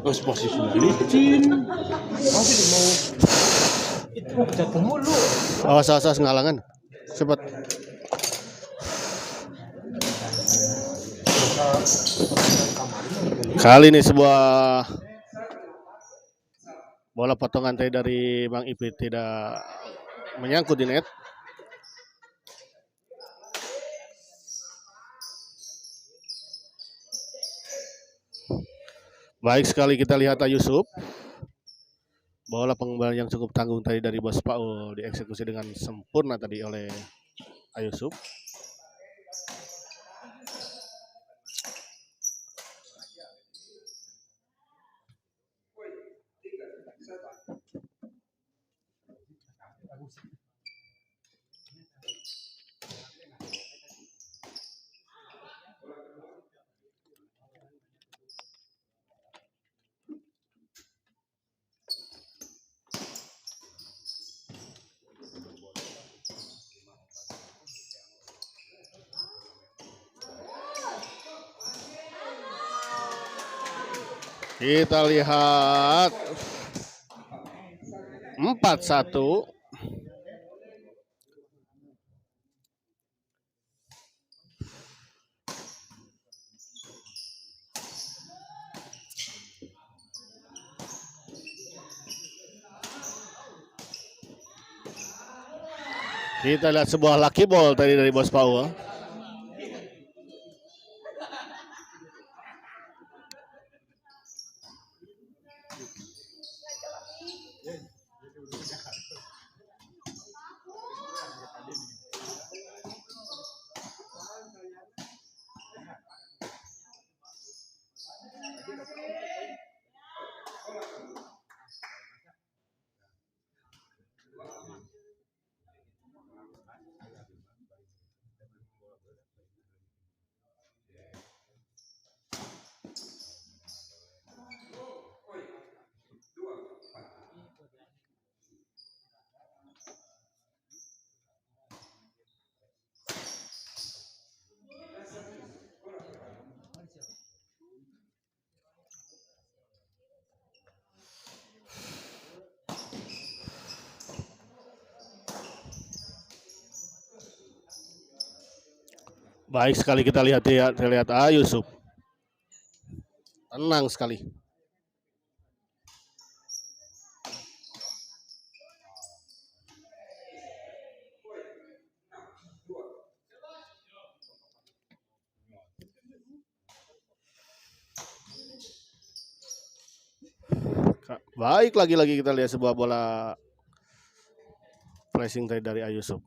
Terus posisi licin. Masih mau itu jatuh mulu. Awas ngalangan. Cepat. Kali ini sebuah bola potongan tadi dari Bang Ipit tidak menyangkut di net. Baik sekali kita lihat Yusuf. Bola pengembalian yang cukup tanggung tadi dari Bos Paul dieksekusi dengan sempurna tadi oleh Yusuf. Kita lihat 4-1. Kita lihat sebuah lucky ball tadi dari Bos Paul. Baik sekali kita lihat Yusuf. Tenang sekali. Baik lagi-lagi kita lihat sebuah bola flashing dari Yusuf.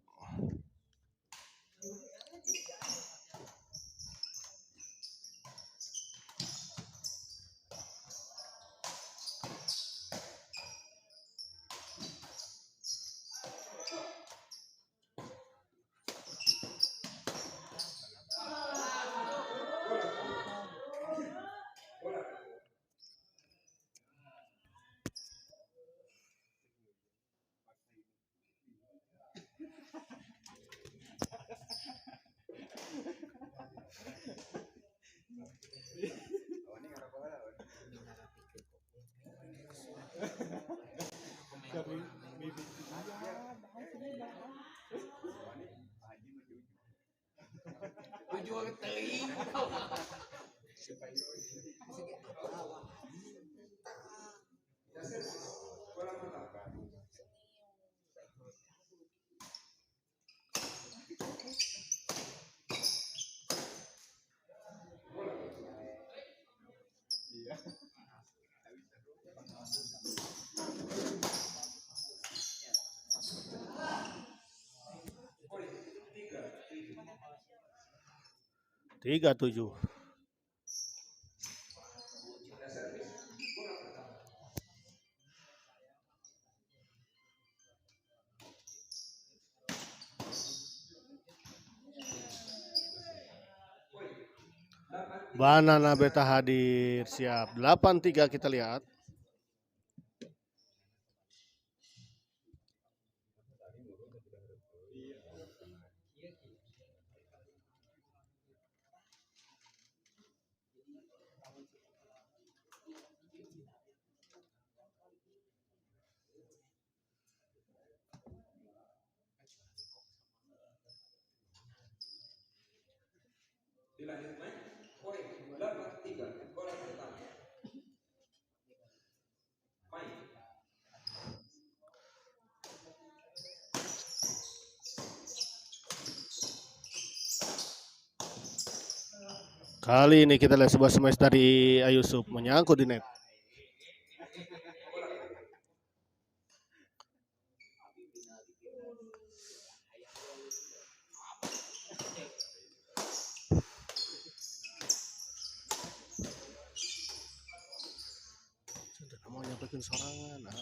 Tiga 7. Banana Beta hadir siap. 8-3 kita lihat. Kali ini kita lihat sebuah smash dari Ayusuf menyangkut di net. Sudah mau nyampekin sorangan. Nah.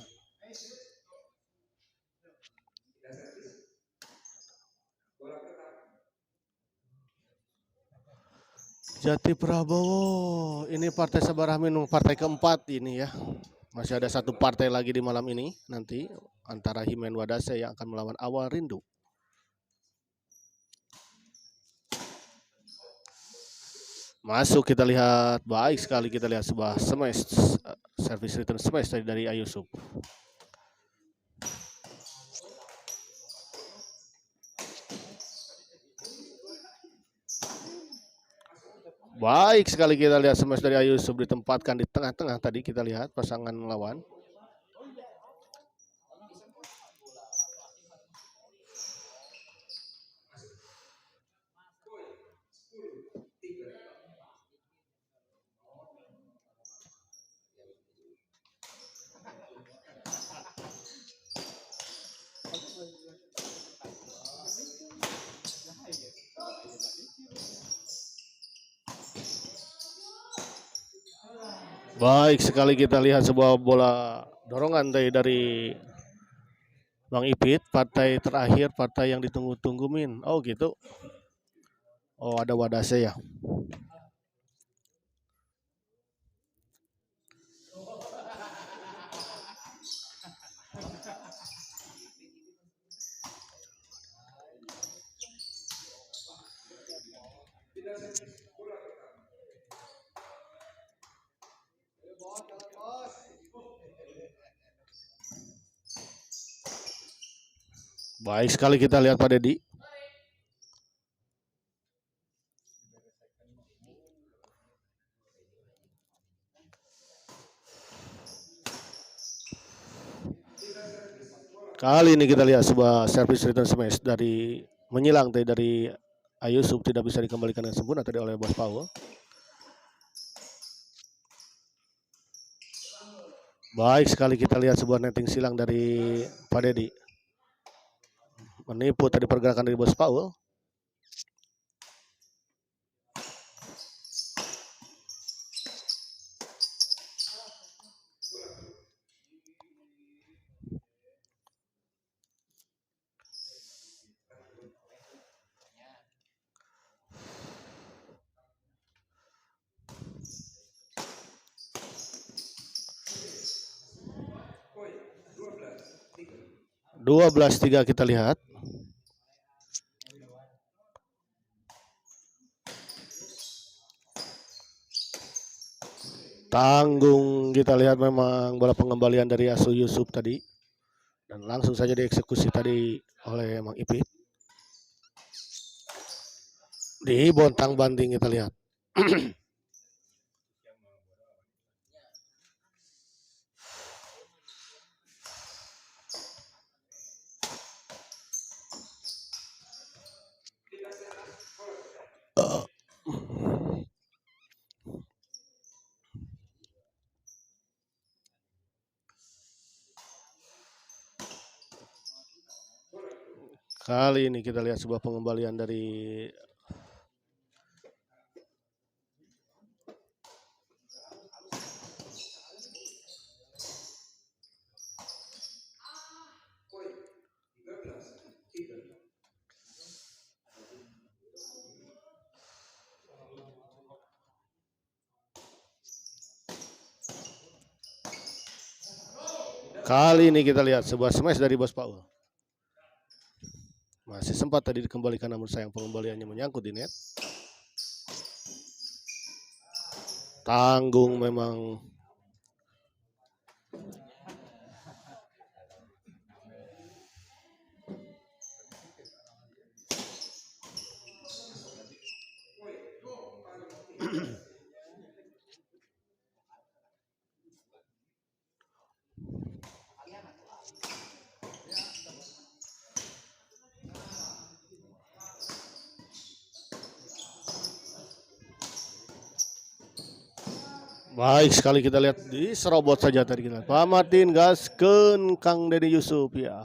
Jati Prabowo, ini partai Sabarahminung, partai keempat ini ya. Masih ada satu partai lagi di malam ini nanti antara Himen Wadase yang akan melawan Awal Rindu. Masuk kita lihat, baik sekali kita lihat sebuah smash, service return smash dari Ayusuf. Baik sekali kita lihat smash dari Ayusuf ditempatkan di tengah-tengah tadi kita lihat pasangan lawan. Baik sekali kita lihat sebuah bola dorongan dari Bang Ipit, partai terakhir, partai yang ditunggu-tunggu Min. Oh gitu. Oh ada Wadase ya. Baik sekali kita lihat Pak Dedi. Kali ini kita lihat sebuah service return smash dari menyilang dari Ayusuf tidak bisa dikembalikan dengan sempurna tadi oleh Bos Paul. Baik sekali kita lihat sebuah netting silang dari Pak Dedi. Menipu tadi pergerakan dari Bos Paul. Dua 12-3 kita lihat. Tanggung kita lihat memang bola pengembalian dari Asu Yusuf tadi. Dan langsung saja dieksekusi tadi oleh Mang Ipit. Di bontang banting kita lihat. Kali ini kita lihat sebuah pengembalian dari sebuah smash dari Bos Paul. Masih sempat tadi dikembalikan namun sayang pengembaliannya menyangkut di net. Tanggung memang. Baik sekali kita lihat di serobot saja tadi kita. Pak Martin gaskeun Kang Deddy Yusuf ya.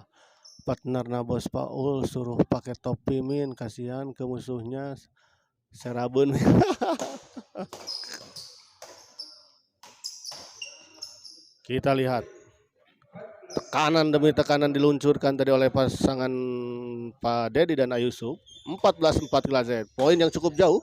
Partner Bos Paul suruh pakai topi min kasihan ke musuhnya Serabun. Kita lihat tekanan demi tekanan diluncurkan tadi oleh pasangan Pak Deddy dan Ayusuf. 14-4 Glazet. Poin yang cukup jauh.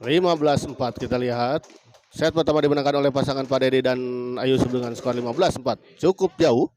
Lima belas 4 kita lihat. Set pertama dimenangkan oleh pasangan Pak Deddy dan Ayusuf dengan skor 15-4. Cukup jauh.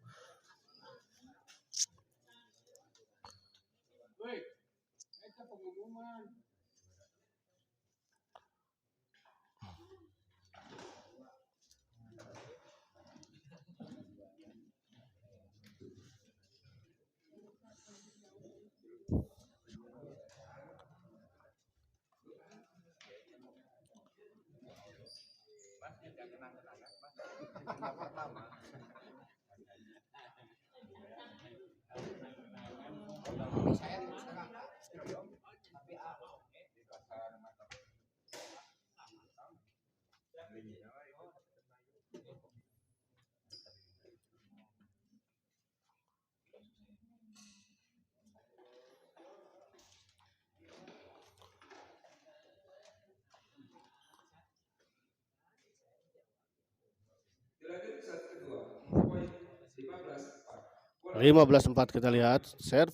Lima belas 4 kita lihat serve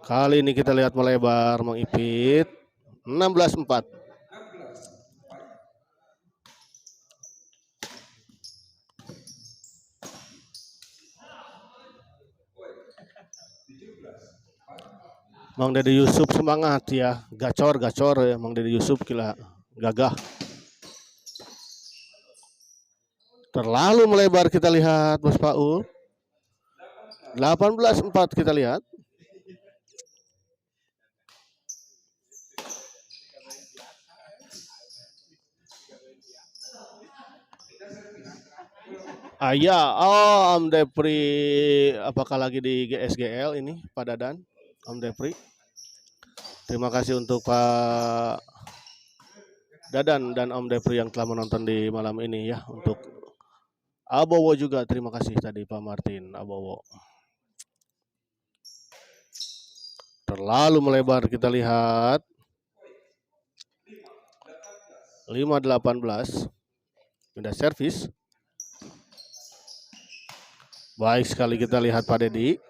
kali ini kita lihat melebar mengipit 16-4. Mang Deddy Yusuf semangat ya, gacor ya Mang Deddy Yusuf gila gagah. Terlalu melebar kita lihat Bos Paul. 18-4 kita lihat. Om Depri apakah lagi di GSGL ini Pak Dadan? Om Depri. Terima kasih untuk Pak Dadan dan Om Depri yang telah menonton di malam ini ya. Untuk Abowo juga terima kasih tadi Pak Martin Abowo. Terlalu melebar kita lihat. 5-18. Pindah servis. Baik sekali kita lihat Pak Deddy.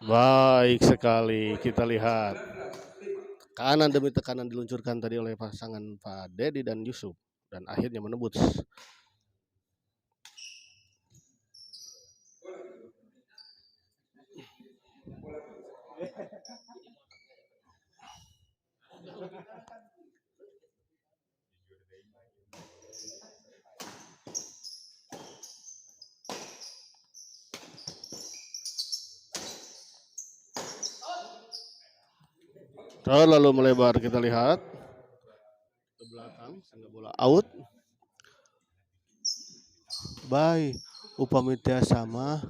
Baik sekali kita lihat. Kanan demi tekanan diluncurkan tadi oleh pasangan Pak Deddy dan Yusuf. Dan akhirnya menembus. Terlalu melebar kita lihat ke belakang sehingga bola out. Baik, upami sama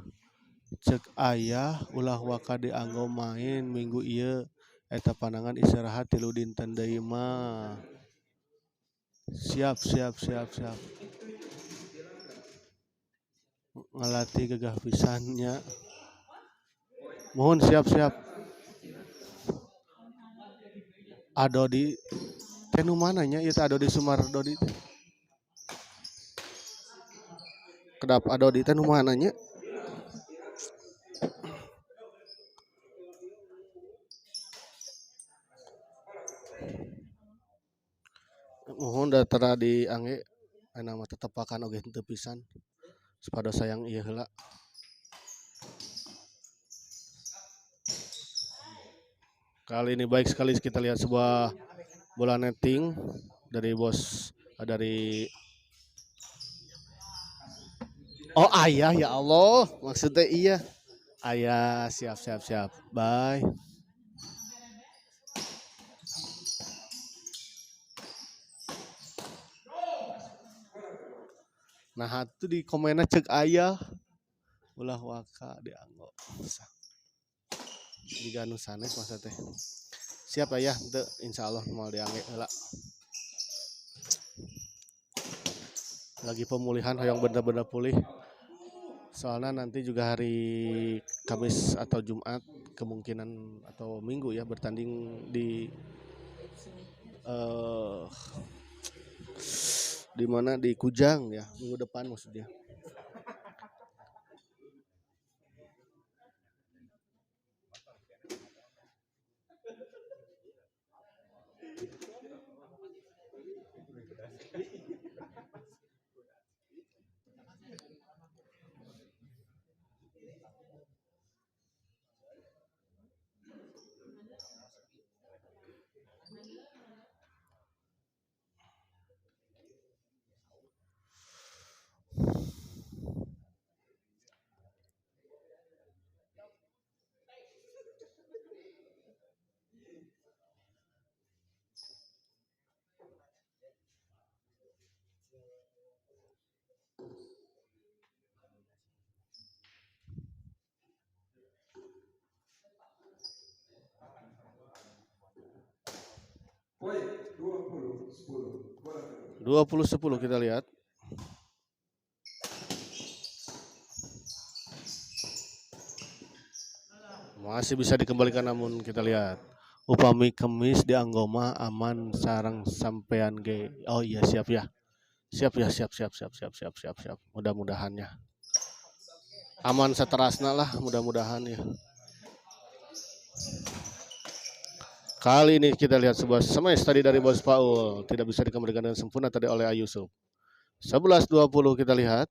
cek ayah ulah waka dianggo main minggu ieu eta panangan istirahat 3 dinten deui mah. Siap. Ngelatih gagah pisannya. Mohon siap. Adodi tenu mananya ieu Adodi Sumardodi. kedap ado di teh nu mananya. Mohon datara di angge nama tetepakan oge henteu pisan. Sepada sayang ieu heula. Kali ini baik sekali kita lihat sebuah bola netting dari dari Oh ayah ya Allah maksudnya iya ayah siap siap siap bye. Nah itu di komennya cek ayah ulah waka dianggo di anu sanes maksudnya siap ayah itu insya Allah mau diangge heula. Lagi pemulihan yang benar-benar pulih. Soalnya nanti juga hari Kamis atau Jumat kemungkinan atau Minggu ya bertanding eh di mana di Kujang ya minggu depan maksudnya. Poin 20-10. 20-10 kita lihat. Masih bisa dikembalikan namun kita lihat upami kemis di Anggoma aman sarang sampean ge. Oh iya siap ya. Siap ya siap. Mudah-mudahannya. Aman seterasna lah mudah-mudahan ya. Kali ini kita lihat sebuah smash tadi dari Bos Paul. Tidak bisa dikembalikan dengan sempurna tadi oleh Ayusuf. 11-20 kita lihat.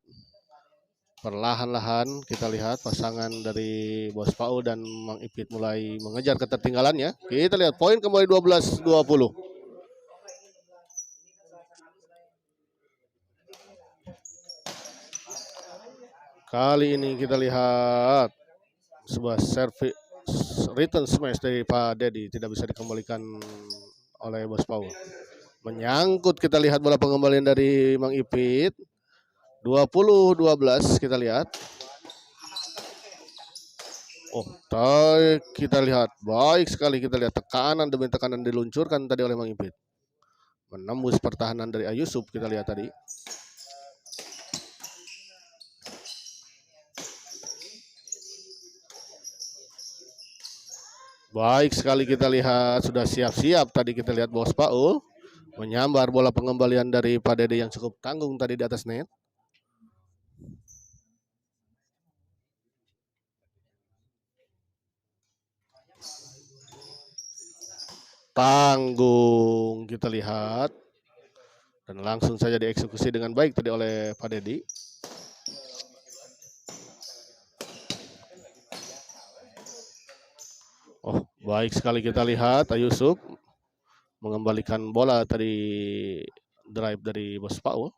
Perlahan-lahan kita lihat pasangan dari Bos Paul dan Mang Ipit mulai mengejar ketertinggalannya. Kita lihat poin kembali 12-20. Kali ini kita lihat sebuah service return smash dari Pak Dedi tidak bisa dikembalikan oleh Bos Paul. Menyangkut kita lihat bola pengembalian dari Mang Ipit. 20-12 kita lihat. Oh, kita lihat baik sekali kita lihat tekanan demi tekanan diluncurkan tadi oleh Mang Ipit. Menembus pertahanan dari Ayusuf kita lihat tadi. Baik sekali kita lihat sudah siap-siap tadi kita lihat Bos Paul menyambar bola pengembalian dari Pak Dede yang cukup tanggung tadi di atas net. Tanggung kita lihat dan langsung saja dieksekusi dengan baik tadi oleh Pak Dedi. Oh baik sekali kita lihat Ayusuf mengembalikan bola tadi drive dari Bos Paul.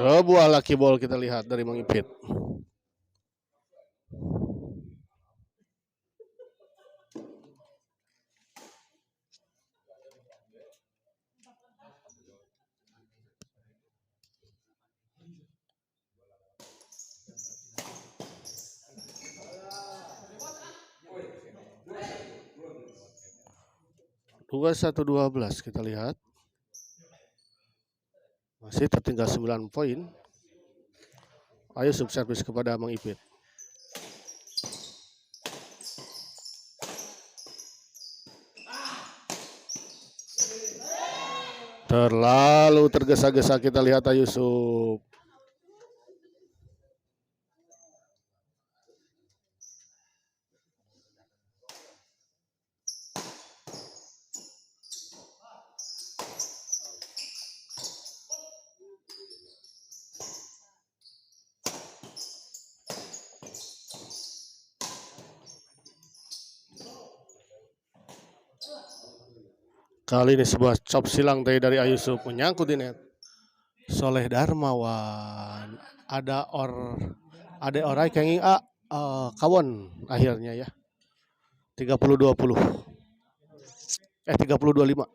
Sebuah lucky ball kita lihat dari Mang Ipit. 21-12 kita lihat. Masih tertinggal 9 poin. Ayo subservis kepada Mang Ipit. Terlalu tergesa-gesa kita lihat Yusuf. Kali ini sebuah chop silang dari Ayusuf menyangkut di net. Soleh Darmawan. Ada orai kenging kawan akhirnya ya. 30-20. 30-25.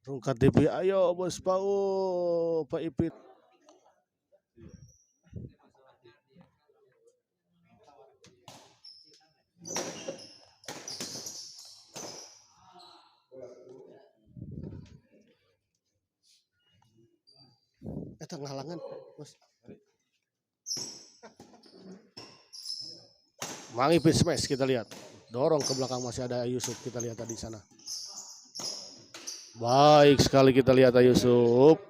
Rungkat DP, ayo bos Pau, Pak Ipit. Tengah halangan, bos. Mang Ipit smash kita lihat. Dorong ke belakang masih ada Yusuf kita lihat tadi sana. Baik sekali kita lihat Yusuf.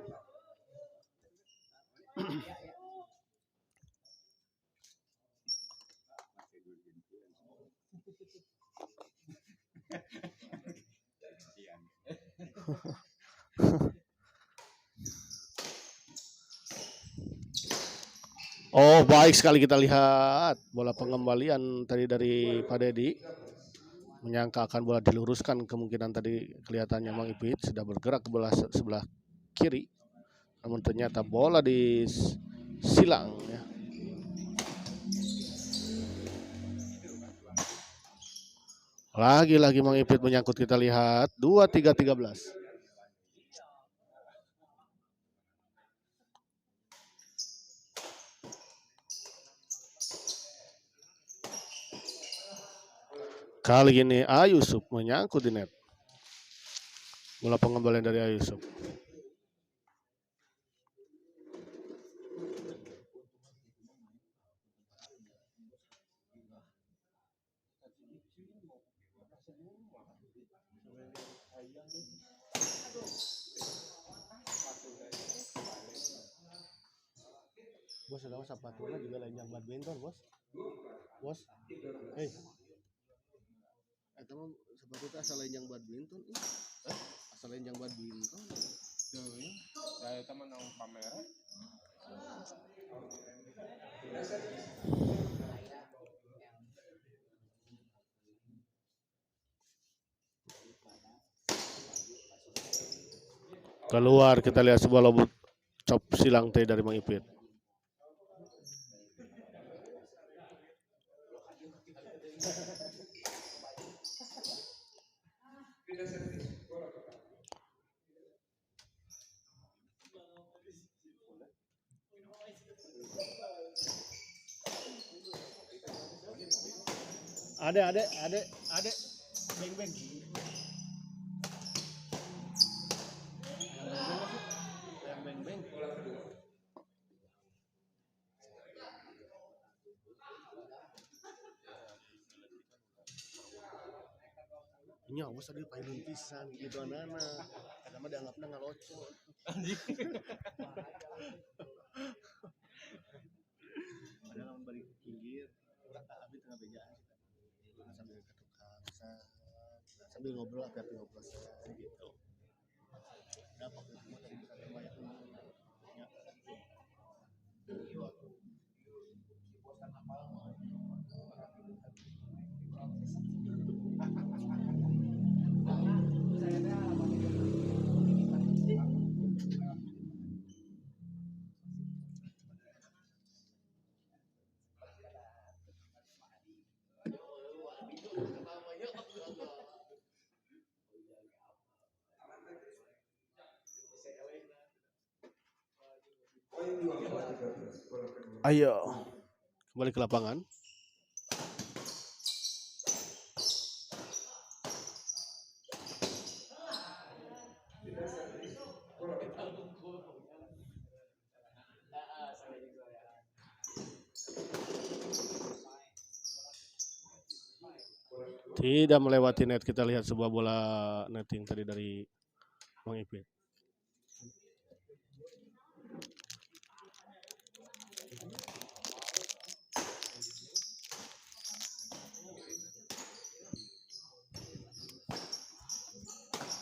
Oh, baik sekali kita lihat bola pengembalian tadi dari Pak Dedi. Menyangka akan bola diluruskan, kemungkinan tadi kelihatannya Mang Ipit sudah bergerak ke sebelah kiri. Namun ternyata bola disilang ya. Lagi-lagi Mang Ipit menyangkut, kita lihat 23-13. Kali ini Ayusuf menyangkut di net. Bola pengembalian dari Ayusuf. Bos, ada sepatunya juga lain yang badminton, bos. Bos, hei. Itu sepatu itu asal lain yang badminton, asal lain yang badminton. Saya teman yang pameran. Keluar kita lihat sebuah lobut chop silang teh dari Mang Ipit. Ada, beng. Yang beng. Nya, bos tadi paling pisan gitu anak-anak. Karena mah dianggapnya ngalocot. Padahal balik pinggir, abis tengah bejaan kita. Sambil ke tukang, sambil ngobrol, hati-hati ngobrol gitu. Dapat semua tadi bisa terbayar ya. Bola kedua. Ayo kembali ke lapangan. Tidak melewati net. Kita lihat sebuah bola netting tadi dari Bang Ipit.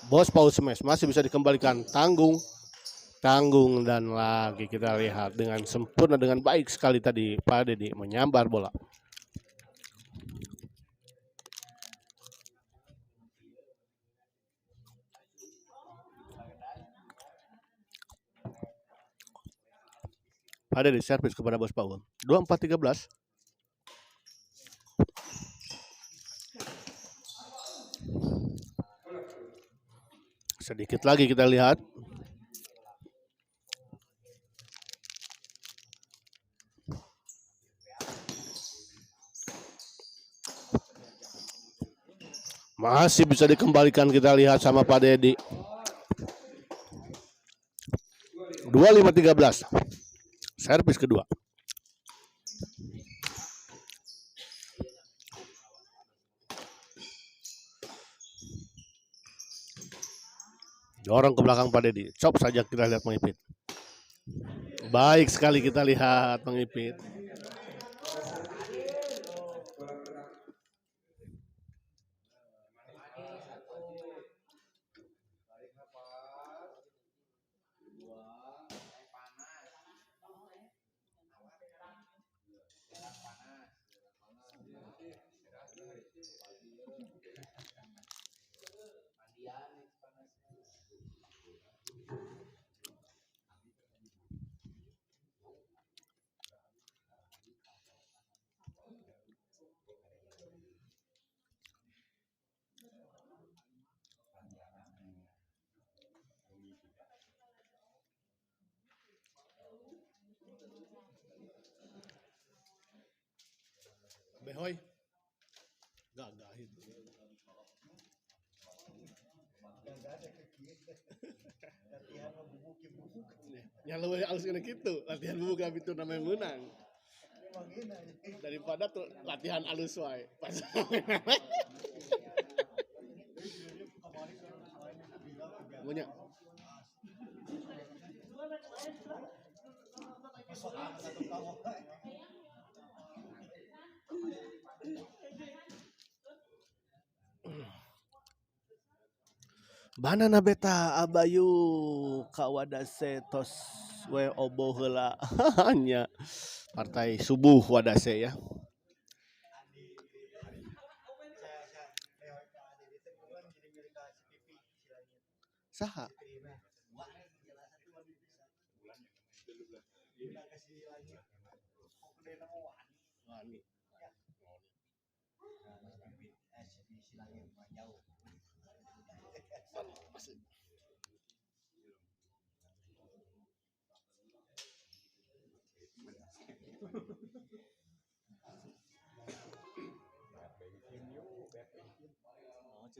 Bos Paul Smash masih bisa dikembalikan, tanggung dan lagi kita lihat dengan sempurna, dengan baik sekali tadi Pak Dedi menyambar bola. Pak Dedi servis kepada Bos Paul. 24-13. Sedikit lagi kita lihat. Masih bisa dikembalikan, kita lihat sama Pak Dedi. 25-13. Servis kedua. Dorong ke belakang Pak Dedi. Cop saja kita lihat mengipit. Baik sekali kita lihat mengipit. Behoy. Gagah itu. Yang lebih halus kena gitu, latihan buka itu namanya menang. Daripada tuh latihan halus wae. Pas banyak. Banana beta abayu kawadase tos we obo heula nya partai subuh wadase ya. Saha?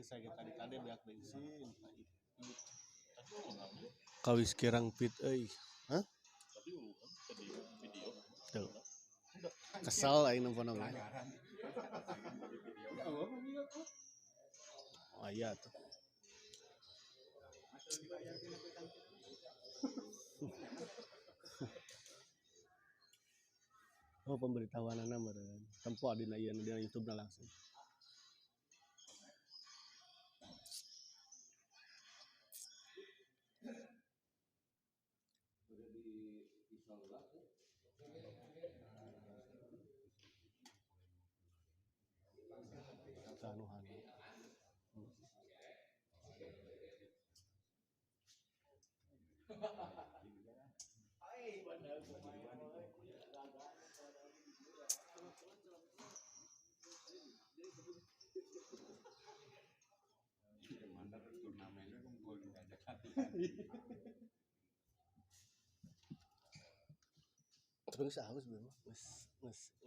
Saya tadi beak bensin. Kawis kirang pit euy. Hah? Tuh. Kesal aing nemponong. Oh iya tuh. Oh pemberitahuan anak meureun. Tempo dina ieu di YouTube langsung. Kanuhan. sebenarnya sahabat sebenarnya.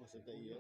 Maksudnya iya.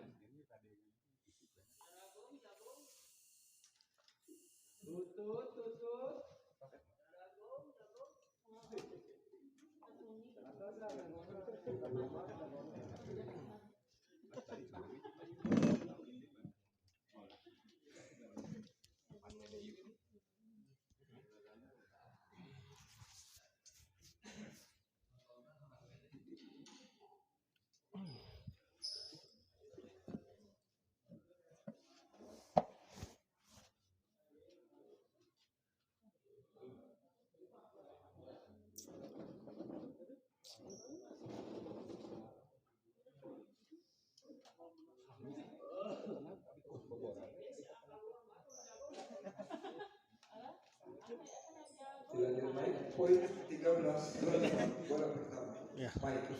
Dilanjut Mike, poin 13-28, bola pertama. Ya. Mike.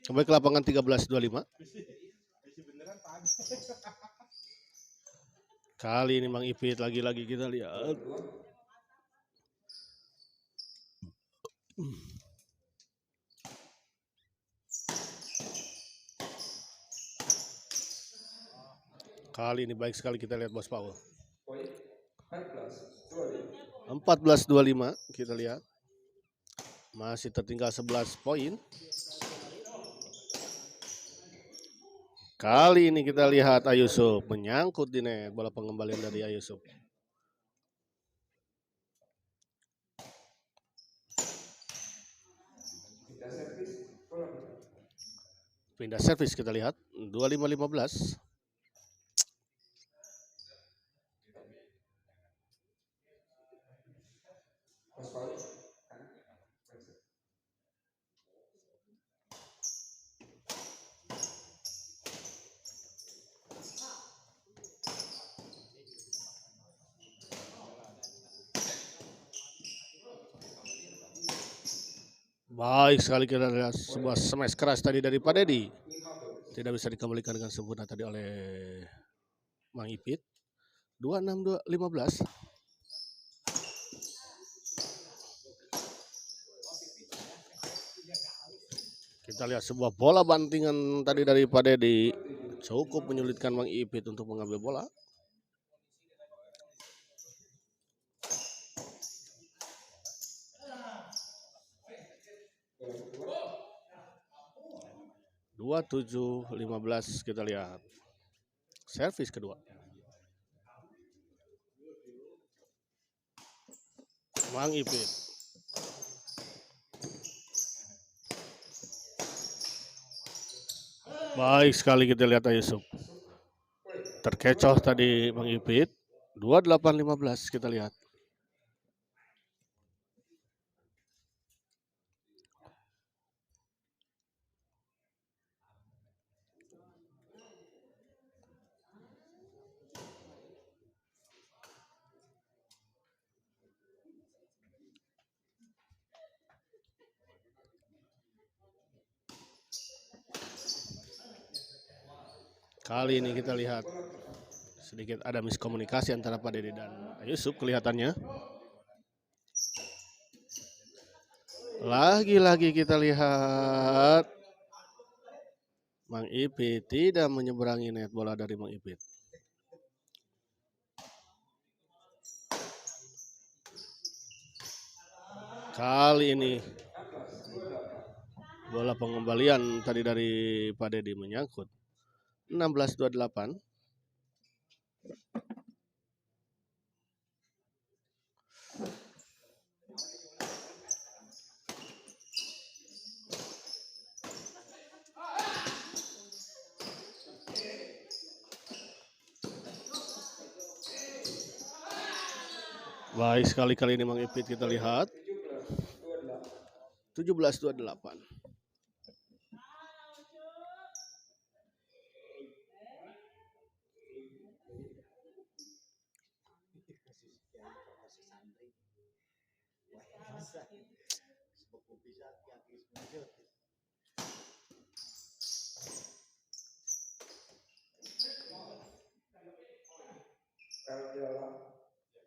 Kembali ke lapangan 13-25. Kali ini Mang Ipit lagi-lagi kita lihat. Kali ini baik sekali kita lihat Bos Paul. Poin 14-25. 14-25 kita lihat. Masih tertinggal 11 poin. Kali ini kita lihat Ayusuf menyangkut di net, bola pengembalian dari Ayusuf. Pindah servis, bola pertama. Pindah servis kita lihat 25-15. Mas Paul. Baik sekali kita lihat sebuah smash keras tadi dari Pak Dedi. Tidak bisa dikembalikan dengan sempurna tadi oleh Mang Ipit. 26-15. Kita lihat sebuah bola bantingan tadi dari Pak Dedi. Cukup menyulitkan Mang Ipit untuk mengambil bola. Bola kedua. 27-15 kita lihat. Servis kedua. Mang Ipit. Baik sekali kita lihat Ayusuf. Terkecoh tadi Mang Ipit. 28-15 kita lihat. Kali ini kita lihat sedikit ada miskomunikasi antara Pak Dedi dan Ayusuf kelihatannya. Lagi-lagi kita lihat Mang Ipit tidak menyeberangi net bola dari Mang Ipit. Kali ini bola pengembalian tadi dari Pak Dedi menyangkut. 16-28. Baik sekali kali ini Mang Ipit kita lihat. 17-28.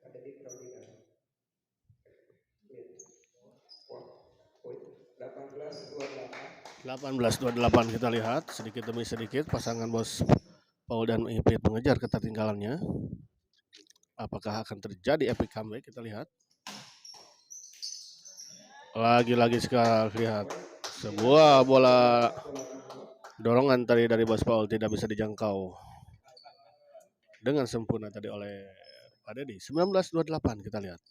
Ada di pertandingan. Poin 18-28. 18-28 kita lihat sedikit demi sedikit pasangan Bos Paul dan Ipit mengejar ketertinggalannya. Apakah akan terjadi epic comeback? Kita lihat. Lagi-lagi sekarang lihat sebuah bola dorongan tadi dari Bos Paul tidak bisa dijangkau dengan sempurna tadi oleh Pak Dedi. 19-28 kita lihat.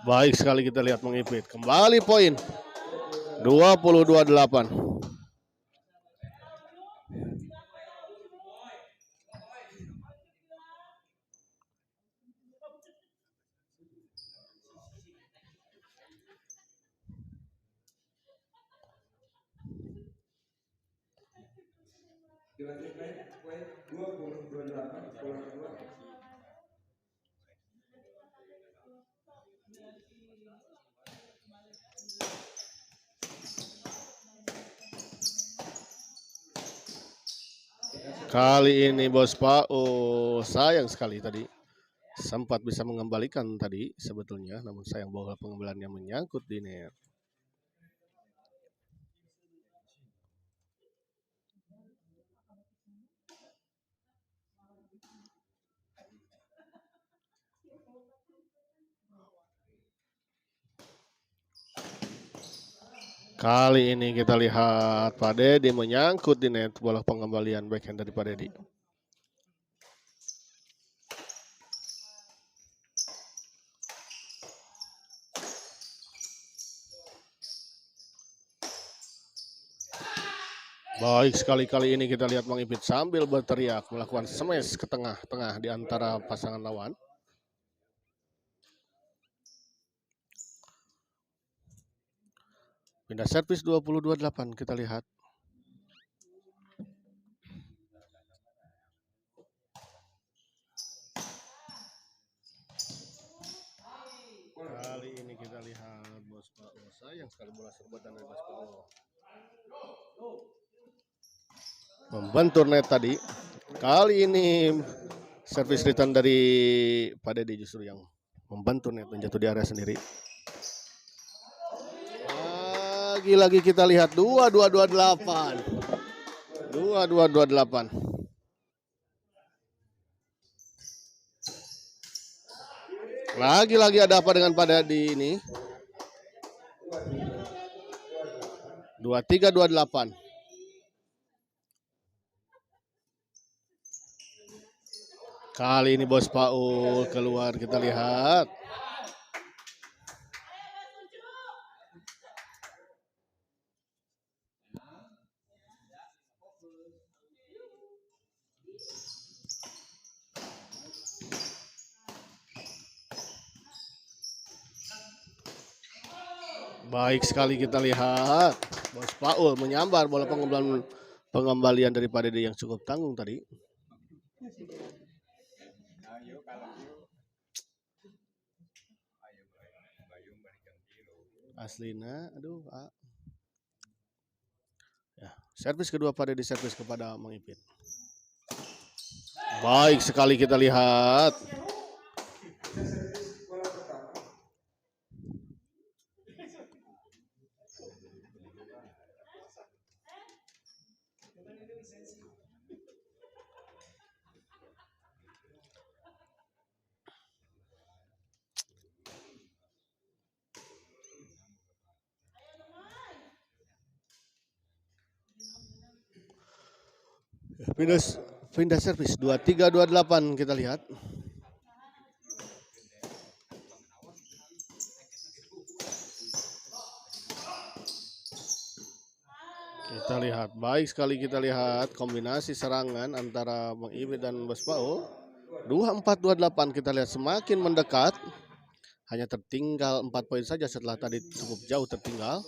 Baik sekali kita lihat mengipit. Kembali poin. 22-8. Dilanjutkan poin 20-28 pola kedua. Kali ini Bos Paul sayang sekali tadi. Sempat bisa mengembalikan tadi sebetulnya, namun sayang bola pengembaliannya menyangkut di net. Kali ini kita lihat Pak Dedi menyangkut di net bola pengembalian backhand dari Pak Dedi. Baik sekali kali ini kita lihat Bang Ipit sambil berteriak melakukan smash ke tengah-tengah di antara pasangan lawan. Pindah servis 20-28 kita lihat. Kali ini kita lihat Bos Paul sayang sekali bola serbatan dari Bos Paul. Membentur net tadi. Kali ini servis return dari Pak Dedi justru yang membentur net dan jatuh di area sendiri. Lagi-lagi kita lihat 22-28. 22-28. Lagi-lagi ada apa dengan Pak Dedi ini? 23-28. Kali ini Bos Paul keluar, kita lihat. Baik sekali kita lihat Bos Paul menyambar bola pengembalian dari Pak Dedi yang cukup tanggung tadi. Aslina, aduh. Ya, servis kedua Pak Dedi, servis kepada Mang Ipit. Baik sekali kita lihat. Pindah servis 23-28 kita lihat. Kita lihat baik sekali kita lihat kombinasi serangan antara Bang Ipit dan Bos Paul. 24-28 kita lihat semakin mendekat. Hanya tertinggal 4 poin saja setelah tadi cukup jauh tertinggal.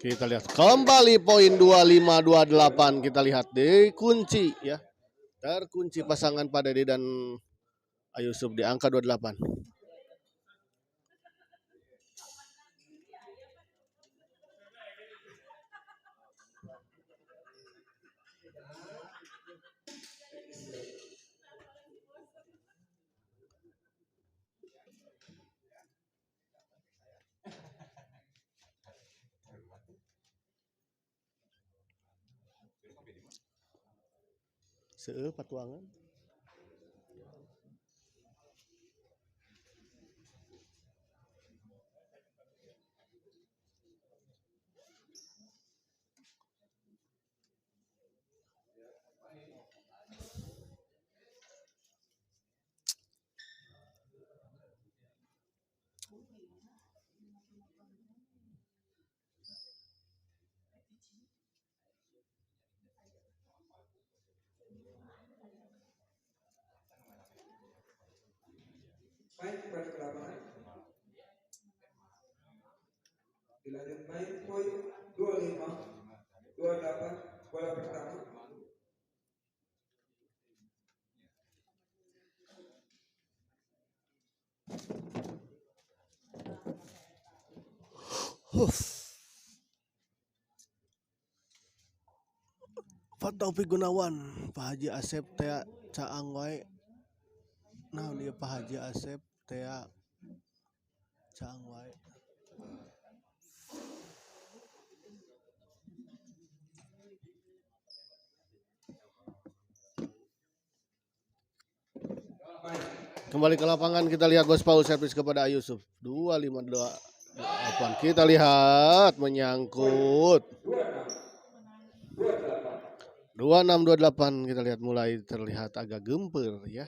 Kita lihat kembali poin 25-28 kita lihat dikunci ya. Terkunci pasangan Pak Dedi dan Ayusuf di angka 28. Seueur patuangan. Main kembali ke lapangan. Dilanjut main poin 25-28 bola pertama. Pak Taufik Gunawan, Pak Haji Asep teh caang wae. Nah, dia Pak Haji Asep teh caang wae. Kembali ke lapangan kita lihat Bos Paul servis kepada Yusuf. 2-5-2-8. Kita lihat menyangkut. 26-28 kita lihat mulai terlihat agak gempur ya.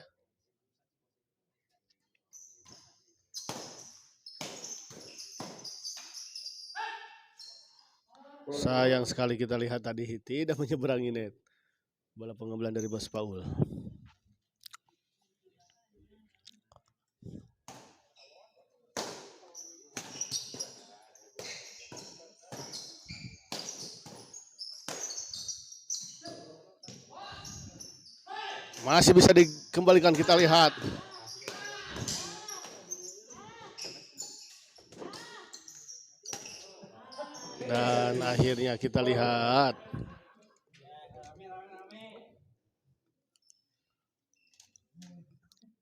Sayang sekali kita lihat tadi tidak menyeberangi net. Bola pengambilan dari Bos Paul. Masih bisa dikembalikan, kita lihat. Dan akhirnya kita lihat.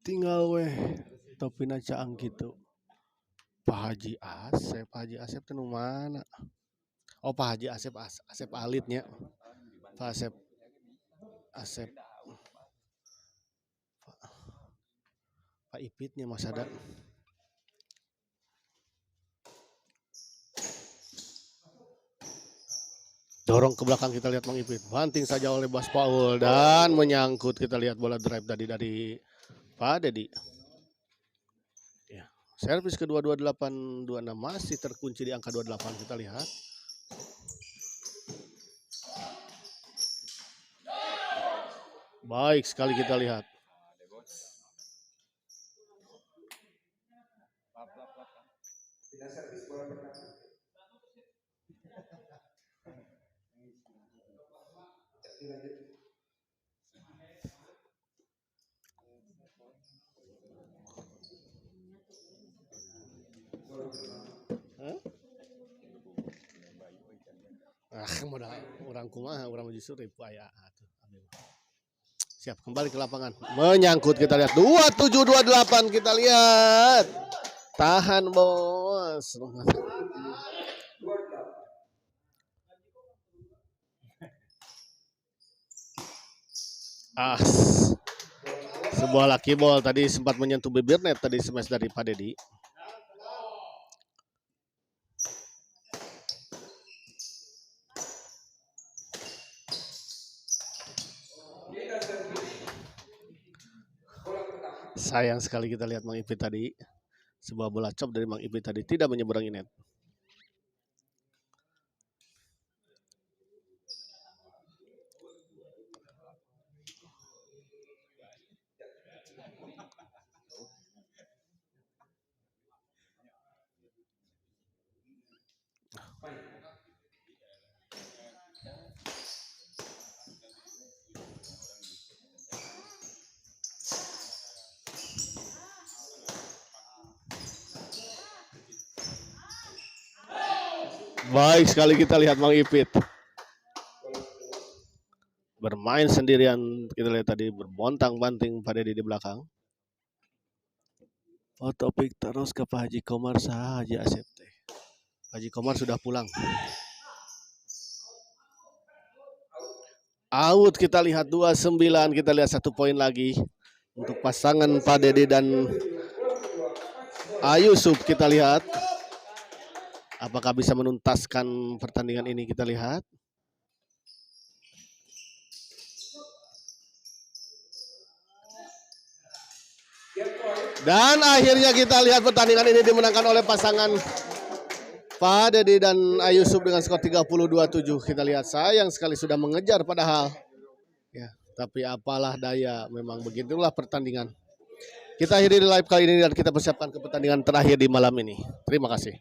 Tinggal weh topina caang gitu. Pak Haji Asep itu mana? Oh, Pak Haji Asep Alitnya. Pak Asep Pak Ipitnya Mas ada. Dorong ke belakang, kita lihat Mang Ipit. Banting saja oleh Bos Paul dan menyangkut, kita lihat bola drive tadi dari Pak Dedi. Ya, servis kedua 28-26 masih terkunci di angka 28, kita lihat. Baik sekali kita lihat. Tidak servis bola pertama. Dilanjut. Bola pertama. Modal orang kumaha, orang justru ribu aya atuh. Siap, kembali ke lapangan. Menyangkut, kita lihat 27-28, kita lihat. Tahan Bos. Sebuah lucky ball tadi sempat menyentuh bibir net tadi, smash dari Pak Dedi. Sayang sekali kita lihat Mang Ipit tadi. Sebuah bola chop dari Mang Ipit tadi tidak menyeberangi net. Baik sekali kita lihat Mang Ipit. bermain sendirian, kita lihat tadi berbontang-banting Pak Dedi di belakang. Foto pick terus ke Pak Haji Komar saja Asep teh. Pak Haji Komar sudah pulang. Out, kita lihat 29, kita lihat 1 poin lagi untuk pasangan Pak Dedi dan Ayusuf. Kita lihat apakah bisa menuntaskan pertandingan ini, kita lihat. Dan akhirnya kita lihat pertandingan ini dimenangkan oleh pasangan Pak Dedi dan Ayusuf dengan skor 32-7. Kita lihat sayang sekali sudah mengejar padahal. Ya, tapi apalah daya, memang begitulah pertandingan. Kita akhiri live kali ini dan kita persiapkan ke pertandingan terakhir di malam ini. Terima kasih.